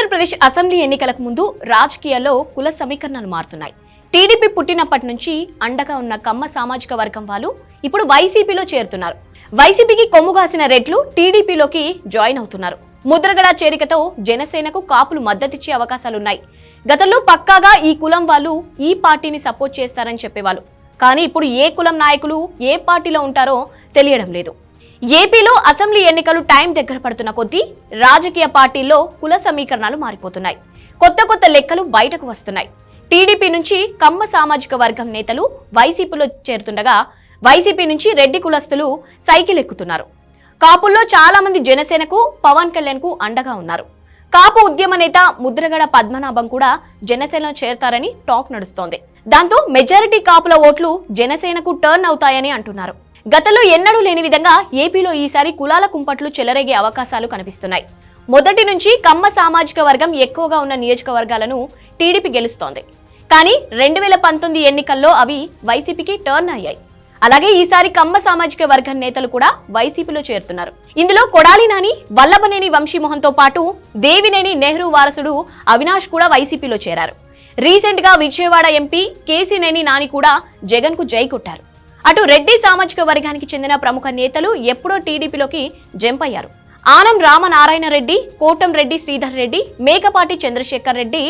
Andhra Pradesh assembly ఎన్నికలకు ముందు రాజకీయాల్లో కుల సమీకరణలు మారుతున్నాయి. టీడీపీ పుట్టినప్పటి నుంచి అండగా ఉన్న కమ్మ సామాజిక వర్గం వాళ్ళు ఇప్పుడు వైసీపీలో చేరుతున్నారు. వైసీపీకి కొమ్ముగాసిన రెడ్లు టీడీపీలోకి జాయిన్ అవుతున్నారు. ముద్రగడ చేరికతో జనసేనకు కాపులు మద్దతిచ్చే అవకాశాలున్నాయి. గతంలో పక్కాగా ఈ కులం వాళ్ళు ఈ పార్టీని సపోర్ట్ చేస్తారని చెప్పేవాళ్ళు. కానీ ఇప్పుడు ఏ కులం నాయకులు ఏ పార్టీలో ఉంటారో తెలియడం లేదు. ఏపీలో అసెంబ్లీ ఎన్నికలు టైం దగ్గర పడుతున్న కొద్దీ రాజకీయ పార్టీల్లో కుల సమీకరణాలు మారిపోతున్నాయి. కొత్త లెక్కలు బయటకు వస్తున్నాయి. టీడీపీ నుంచి కమ్మ సామాజిక వర్గం నేతలు వైసీపీలో చేరుతుండగా వైసీపీ నుంచి రెడ్డి కులస్తులు సైకిల్ ఎక్కుతున్నారు. కాపుల్లో చాలా మంది జనసేనకు పవన్ కళ్యాణ్ కు అండగా ఉన్నారు. కాపు ఉద్యమ నేత ముద్రగడ పద్మనాభం కూడా జనసేనలో చేరతారని టాక్ నడుస్తోంది. దాంతో మెజారిటీ కాపుల ఓట్లు జనసేనకు టర్న్ అవుతాయని అంటున్నారు. గతంలో ఎన్నడూ లేని విధంగా ఏపీలో ఈసారి కులాల కుంపట్లు చెలరేగే అవకాశాలు కనిపిస్తున్నాయి. మొదటి నుంచి కమ్మ సామాజిక వర్గం ఎక్కువగా ఉన్న నియోజకవర్గాలను టీడీపీ గెలుస్తోంది. కానీ 2019 ఎన్నికల్లో అవి వైసీపీకి టర్న్ అయ్యాయి. అలాగే ఈసారి కమ్మ సామాజిక వర్గం నేతలు కూడా వైసీపీలో చేరుతున్నారు. ఇందులో కొడాలి నాని, వల్లభనేని వంశీమోహన్తో పాటు దేవినేని నెహ్రూ వారసుడు అవినాష్ కూడా వైసీపీలో చేరారు. రీసెంట్ గా విజయవాడ ఎంపీ కేసీనేని నాని కూడా జగన్ కు జై కొట్టారు. అటు రెడ్డి సామాజిక వర్గానికి చెందిన ప్రముఖ నేతలు ఎప్పుడో టీడీపీలోకి జంప్ అయ్యారు. ఆనం రామనారాయణ రెడ్డి, కోటం రెడ్డి శ్రీధర్ రెడ్డి, మేకపాటి చంద్రశేఖర్ రెడ్డి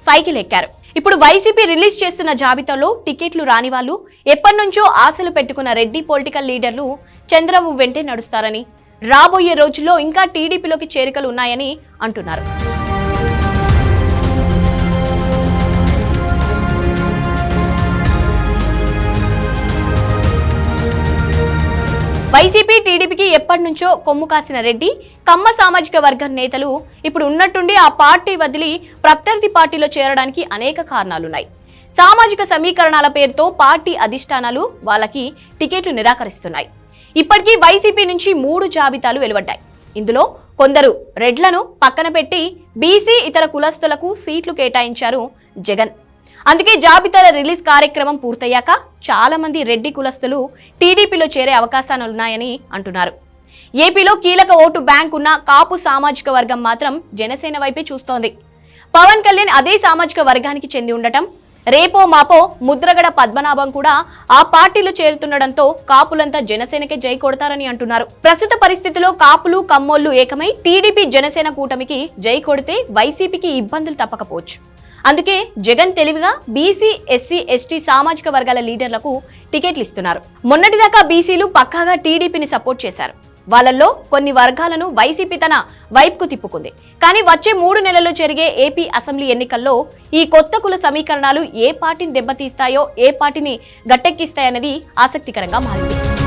సైకిల్ ఎక్కారు. ఇప్పుడు వైసీపీ రిలీజ్ చేస్తున్న జాబితాలో టికెట్లు రాని వాళ్ళు, ఎప్పటినుంచో ఆశలు పెట్టుకున్న రెడ్డి పొలిటికల్ లీడర్లు చంద్రబాబు వెంటే నడుస్తారని, రాబోయే రోజుల్లో ఇంకా టీడీపీలోకి చేరికలు ఉన్నాయని అంటున్నారు. వైసీపీ టీడీపీకి ఎప్పటి నుంచో కొమ్ము కాసిన రెడ్డి కమ్మ సామాజిక వర్గం నేతలు ఇప్పుడు ఉన్నట్టుండి ఆ పార్టీ వదిలి ప్రత్యర్థి పార్టీలో చేరడానికి అనేక కారణాలున్నాయి. సామాజిక సమీకరణాల పేరుతో పార్టీ అధిష్టానాలు వాళ్ళకి టికెట్లు నిరాకరిస్తున్నాయి. ఇప్పటికీ వైసీపీ నుంచి 3 జాబితాలు వెలువడ్డాయి. ఇందులో కొందరు రెడ్లను పక్కన పెట్టి బీసీ ఇతర కులస్తులకు సీట్లు కేటాయించారు జగన్. అందుకే జాబితాల రిలీజ్ కార్యక్రమం పూర్తయ్యాక చాలా మంది రెడ్డి కులస్తులు టీడీపీలో చేరే అవకాశాలున్నాయని అంటున్నారు. ఏపీలో కీలక ఓటు బ్యాంక్ ఉన్న కాపు సామాజిక వర్గం మాత్రం జనసేన వైపే చూస్తోంది. పవన్ కళ్యాణ్ అదే సామాజిక వర్గానికి చెంది ఉండటం, రేపో మాపో ముద్రగడ పద్మనాభం కూడా ఆ పార్టీలో చేరుతుండటంతో కాపులంతా జనసేనకే జై కొడతారని అంటున్నారు. ప్రస్తుత పరిస్థితిలో కాపులు కమ్మోళ్లు ఏకమై టీడీపీ జనసేన కూటమికి జై కొడితే వైసీపీకి ఇబ్బందులు తప్పకపోవచ్చు. అందుకే జగన్ తెలివిగా బీసీ, ఎస్సీ, ఎస్టీ సామాజిక వర్గాల లీడర్లకు టికెట్లు ఇస్తున్నారు. మొన్నటిదాకా బీసీలు పక్కాగా టీడీపీని సపోర్ట్ చేశారు. వాళ్ళల్లో కొన్ని వర్గాలను వైసీపీ తన వైపుకు తిప్పుకుంది. కానీ వచ్చే 3 నెలల్లో జరిగే ఏపీ అసెంబ్లీ ఎన్నికల్లో ఈ కొత్త కుల సమీకరణాలు ఏ పార్టీని దెబ్బతీస్తాయో, ఏ పార్టీని గట్టెక్కిస్తాయన్నది ఆసక్తికరంగా మారింది.